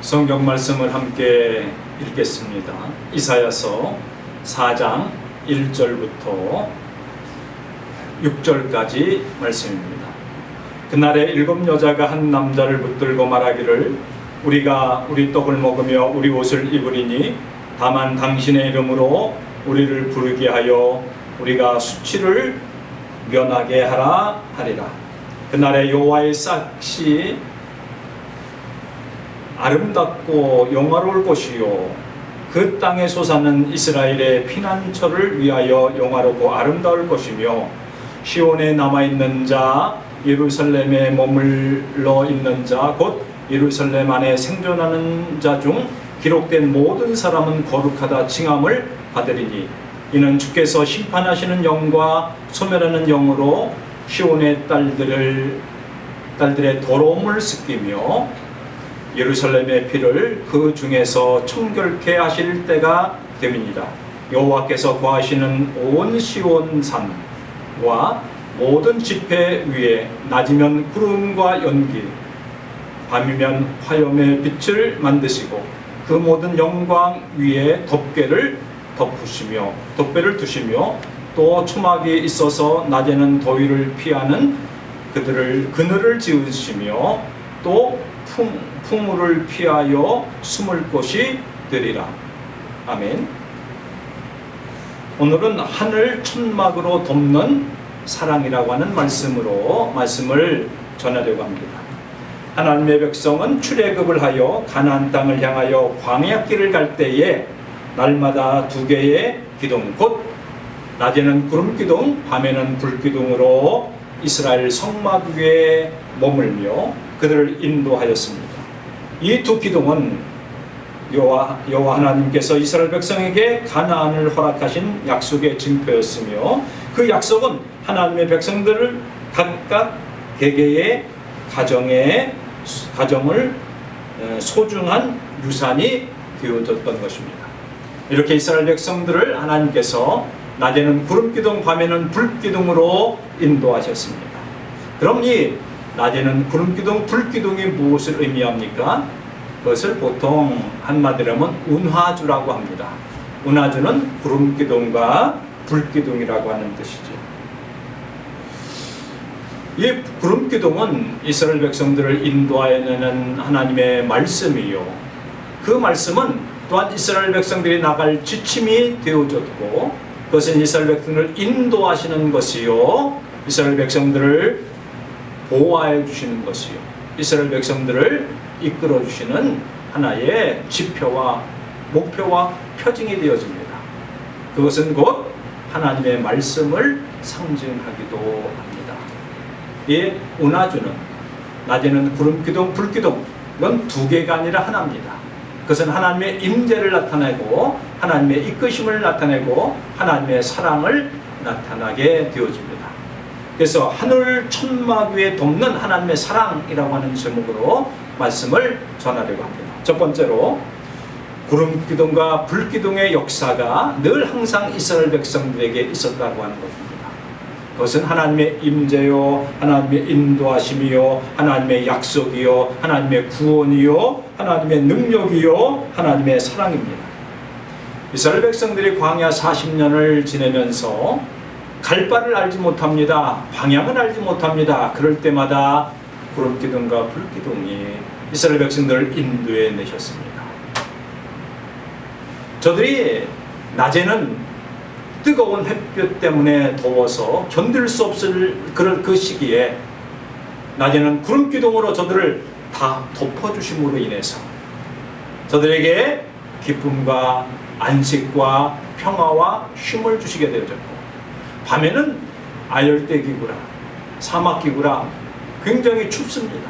성경 말씀을 함께 읽겠습니다. 이사야서 4장 1절부터 6절까지 말씀입니다. 그날에 7 여자가 한 남자를 붙들고 말하기를 우리가 우리 떡을 먹으며 우리 옷을 입으리니 다만 당신의 이름으로 우리를 부르게 하여 우리가 수치를 면하게 하라 하리라. 그날에 여호와의 싹이 아름답고 영화로울 것이요 그 땅에 솟아는 이스라엘의 피난처를 위하여 영화롭고 아름다울 것이며 시온에 남아있는 자 예루살렘에 머물러 있는 자 곧 예루살렘 안에 생존하는 자 중 기록된 모든 사람은 거룩하다 칭함을 받으리니 이는 주께서 심판하시는 영과 소멸하는 영으로 시온의 딸들의 더러움을 씻기며 예루살렘의 피를 그 중에서 청결케 하실 때가 됨이니라. 여호와께서 거하시는 온 시온산과 모든 지폐 위에 낮이면 구름과 연기 밤이면 화염의 빛을 만드시고 그 모든 영광 위에 덮개를 두시며 또 초막이 있어서 낮에는 더위를 피하는 그늘을 지으시며 또 풍물을 피하여 숨을 곳이 되리라. 아멘. 오늘은 하늘 천막으로 덮는 사랑이라고 하는 말씀을 전하려고 합니다. 하나님의 백성은 출애굽을 하여 가나안 땅을 향하여 광야길을 갈 때에 날마다 2개의 기둥 곧 낮에는 구름기둥 밤에는 불기둥으로 이스라엘 성막 위에 머물며 그들을 인도하였습니다. 이 2 기둥은 여호와 하나님께서 이스라엘 백성에게 가나안을 허락하신 약속의 징표였으며 그 약속은 하나님의 백성들을 각각 개개의 가정을 소중한 유산이 되어졌던 것입니다. 이렇게 이스라엘 백성들을 하나님께서 낮에는 구름기둥 밤에는 불기둥으로 인도하셨습니다. 그럼 이 낮에는 구름기둥 불기둥이 무엇을 의미합니까? 그것을 보통 한마디로 하면 운하주라고 합니다. 운하주는 구름기둥과 불기둥이라고 하는 뜻이죠. 이 구름기둥은 이스라엘 백성들을 인도하여내는 하나님의 말씀이요 그 말씀은 또한 이스라엘 백성들이 나갈 지침이 되어졌고 그것은 이스라엘 백성들을 인도하시는 것이요 이스라엘 백성들을 보호하여 주시는 것이요 이스라엘 백성들을 이끌어 주시는 하나의 지표와 목표와 표징이 되어집니다. 그것은 곧 하나님의 말씀을 상징하기도 합니다. 이 운하주는 낮에는 구름기둥 불기둥 이건 2개가 아니라 하나입니다. 그것은 하나님의 임재를 나타내고 하나님의 이끄심을 나타내고 하나님의 사랑을 나타나게 되어집니다. 그래서 하늘 천막 위에 덮는 하나님의 사랑이라고 하는 제목으로 말씀을 전하려고 합니다. 첫 번째로 구름기둥과 불기둥의 역사가 늘 항상 이스라엘 백성들에게 있었다고 하는 것입니다. 그것은 하나님의 임재요 하나님의 인도하심이요 하나님의 약속이요 하나님의 구원이요 하나님의 능력이요 하나님의 사랑입니다. 이스라엘 백성들이 광야 40년을 지내면서 갈 바를 알지 못합니다. 방향을 알지 못합니다. 그럴 때마다 구름기둥과 불기둥이 이스라엘 백성들을 인도해 내셨습니다. 저들이 낮에는 뜨거운 햇볕 때문에 더워서 견딜 수 없을 그 시기에 낮에는 구름기둥으로 저들을 다 덮어주심으로 인해서 저들에게 기쁨과 안식과 평화와 쉼을 주시게 되어졌고 밤에는 아열대기구라 사막기구라 굉장히 춥습니다.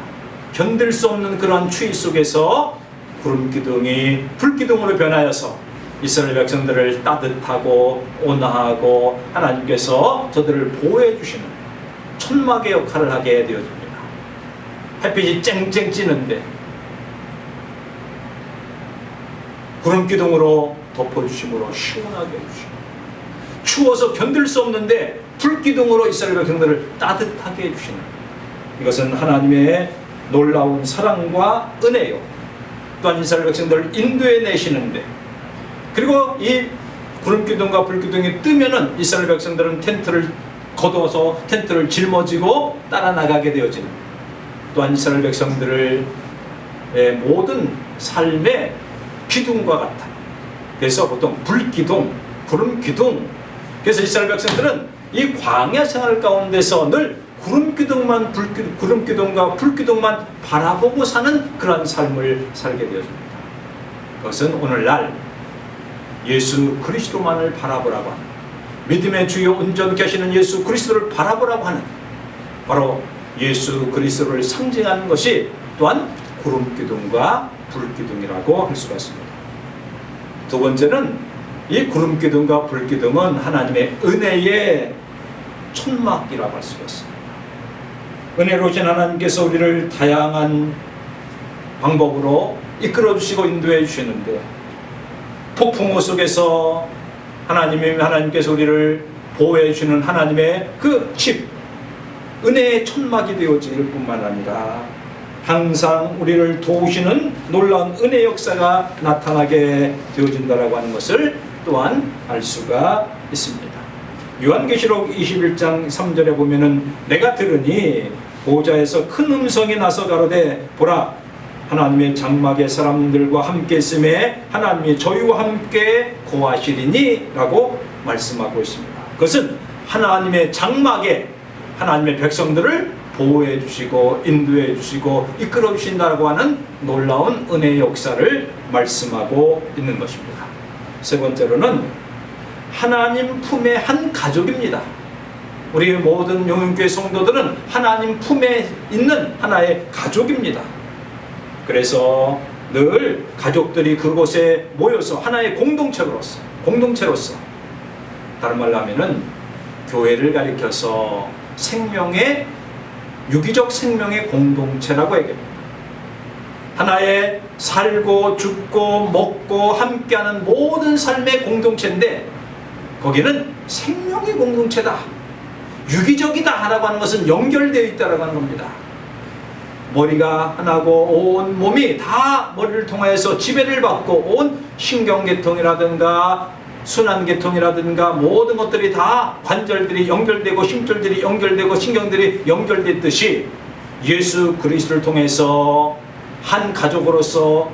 견딜 수 없는 그러한 추위 속에서 구름기둥이 불기둥으로 변하여서 이스라엘 백성들을 따뜻하고 온화하고 하나님께서 저들을 보호해 주시는 천막의 역할을 하게 되어집니다. 햇빛이 쨍쨍 찌는데 구름기둥으로 덮어주심으로 시원하게 해주시고 추워서 견딜 수 없는데 불기둥으로 이스라엘 백성들을 따뜻하게 해주시는 이것은 하나님의 놀라운 사랑과 은혜요 또한 이스라엘 백성들을 인도해 내시는데, 그리고 이 구름기둥과 불기둥이 뜨면은 이스라엘 백성들은 텐트를 거두어서 텐트를 짊어지고 따라 나가게 되어지는, 또한 이스라엘 백성들의 모든 삶의 기둥과 같아. 그래서 보통 불기둥, 구름기둥. 그래서 이스라엘 백성들은 이 광야 생활 가운데서 늘 구름기둥과 불기둥만 바라보고 사는 그러한 삶을 살게 되어집니다. 그것은 오늘날 예수 그리스도만을 바라보라고 하는, 믿음의 주요 온전케 하시는 예수 그리스도를 바라보라고 하는, 바로 예수 그리스도를 상징하는 것이 또한 구름기둥과 불기둥이라고 할 수가 있습니다. 두 번째는 이 구름기둥과 불기둥은 하나님의 은혜의 천막이라고 할 수가 있습니다. 은혜로우신 하나님께서 우리를 다양한 방법으로 이끌어 주시고 인도해 주시는데, 폭풍우 속에서 하나님께서 우리를 보호해 주시는 하나님의 그 집, 은혜의 천막이 되어질 뿐만 아니라 항상 우리를 도우시는 놀라운 은혜 역사가 나타나게 되어진다라고 하는 것을 또한 알 수가 있습니다. 요한계시록 21장 3절에 보면은 내가 들으니 보좌에서 큰 음성이 나서 가로되 보라, 하나님의 장막에 사람들과 함께 있음에 하나님이 저희와 함께 거하시리니 라고 말씀하고 있습니다. 그것은 하나님의 장막에 하나님의 백성들을 보호해 주시고 인도해 주시고 이끌어 주신다고 하는 놀라운 은혜의 역사를 말씀하고 있는 것입니다. 세 번째로는 하나님 품의 한 가족입니다. 우리 모든 영흥교회 성도들은 하나님 품에 있는 하나의 가족입니다. 그래서 늘 가족들이 그곳에 모여서 하나의 공동체로서 다른 말로 하면은 교회를 가리켜서 생명의, 유기적 생명의 공동체라고 얘기합니다. 하나의 살고 죽고 먹고 함께하는 모든 삶의 공동체인데, 거기는 생명의 공동체다, 유기적이다 라고 하는 것은 연결되어 있다라고 하는 겁니다. 머리가 하나고 온 몸이 다 머리를 통해서 지배를 받고 온 신경계통이라든가 순환계통이라든가 모든 것들이 다 관절들이 연결되고 심줄들이 연결되고 신경들이 연결됐듯이 예수 그리스도를 통해서 한 가족으로서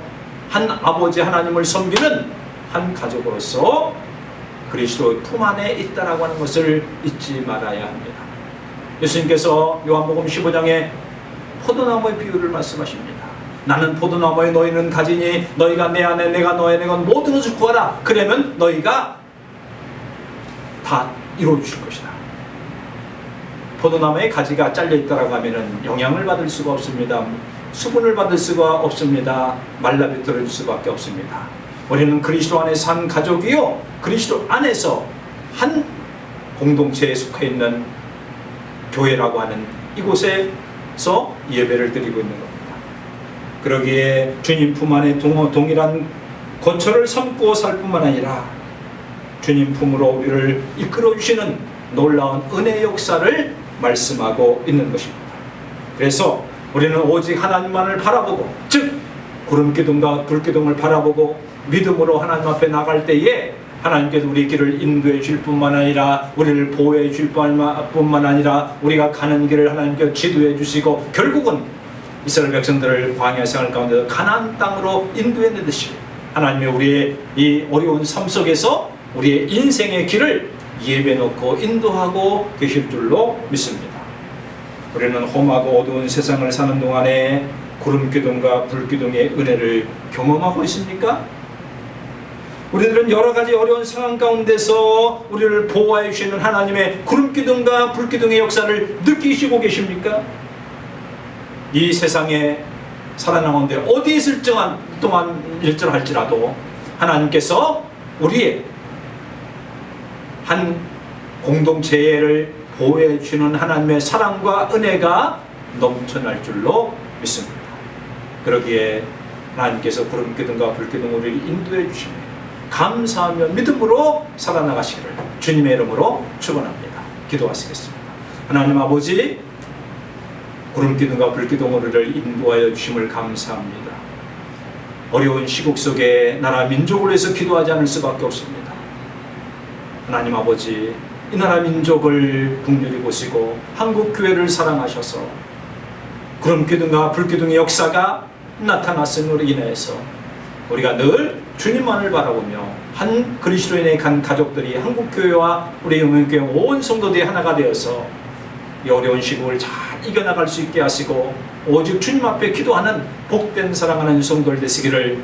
한 아버지 하나님을 섬기는 한 가족으로서 그리스도의 품 안에 있다라고 하는 것을 잊지 말아야 합니다. 예수님께서 요한복음 15장에 포도나무의 비유를 말씀하십니다. 나는 포도나무에 너희는 가지니 너희가 내 안에 내가 너에 내가 모든 것을 구하라. 그러면 너희가 다 이루어 주실 것이다. 포도나무의 가지가 잘려 있다라고 하면은 영향을 받을 수가 없습니다. 수분을 받을 수가 없습니다. 말라비틀어질 수밖에 없습니다. 우리는 그리스도 안에서 한 가족이요, 그리스도 안에서 한 공동체에 속해 있는 교회라고 하는 이곳에서 예배를 드리고 있는 겁니다. 그러기에 주님 품 안에 동일한 거처를 삼고 살 뿐만 아니라 주님 품으로 우리를 이끌어 주시는 놀라운 은혜의 역사를 말씀하고 있는 것입니다. 그래서 우리는 오직 하나님만을 바라보고, 즉 구름기둥과 불기둥을 바라보고 믿음으로 하나님 앞에 나갈 때에 하나님께서 우리 길을 인도해 줄 뿐만 아니라 우리를 보호해 줄 뿐만 아니라 우리가 가는 길을 하나님께서 지도해 주시고 결국은 이스라엘 백성들을 광야 생활 가운데서 가나안 땅으로 인도해 내듯이 하나님이 우리의 이 어려운 삶 속에서 우리의 인생의 길을 예배 놓고 인도하고 계실 줄로 믿습니다. 우리는 험하고 어두운 세상을 사는 동안에 구름기둥과 불기둥의 은혜를 경험하고 있습니까? 우리들은 여러 가지 어려운 상황 가운데서 우리를 보호해 주시는 하나님의 구름기둥과 불기둥의 역사를 느끼시고 계십니까? 이 세상에 살아남은데 어디 있을 동안 일절할지라도 하나님께서 우리의 한 공동체를 보호해 주시는 하나님의 사랑과 은혜가 넘쳐날 줄로 믿습니다. 그러기에 하나님께서 구름기둥과 불기둥 우리를 인도해 주시며 감사하며 믿음으로 살아나가시기를 주님의 이름으로 축원합니다. 기도하시겠습니다. 하나님 아버지, 구름기둥과 불기둥 우리를 인도하여 주심을 감사합니다. 어려운 시국 속에 나라 민족을 위해서 기도하지 않을 수밖에 없습니다. 하나님 아버지, 이 나라 민족을 긍휼히 보시고 한국 교회를 사랑하셔서 구름 기둥과 불 기둥의 역사가 나타났음으로 인해서 우리가 늘 주님만을 바라보며 한 그리스도인의 간 가족들이 한국 교회와 우리 영혼교회 온 성도들이 하나가 되어서 이 어려운 시국을 잘 이겨나갈 수 있게 하시고 오직 주님 앞에 기도하는 복된 사랑하는 성도들 되시기를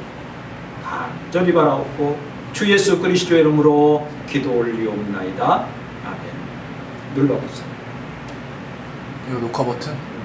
간절히 바라옵고 주 예수 그리스도의 이름으로 기도 올리옵나이다. 아멘. 눌러보세요. 이거 녹화 버튼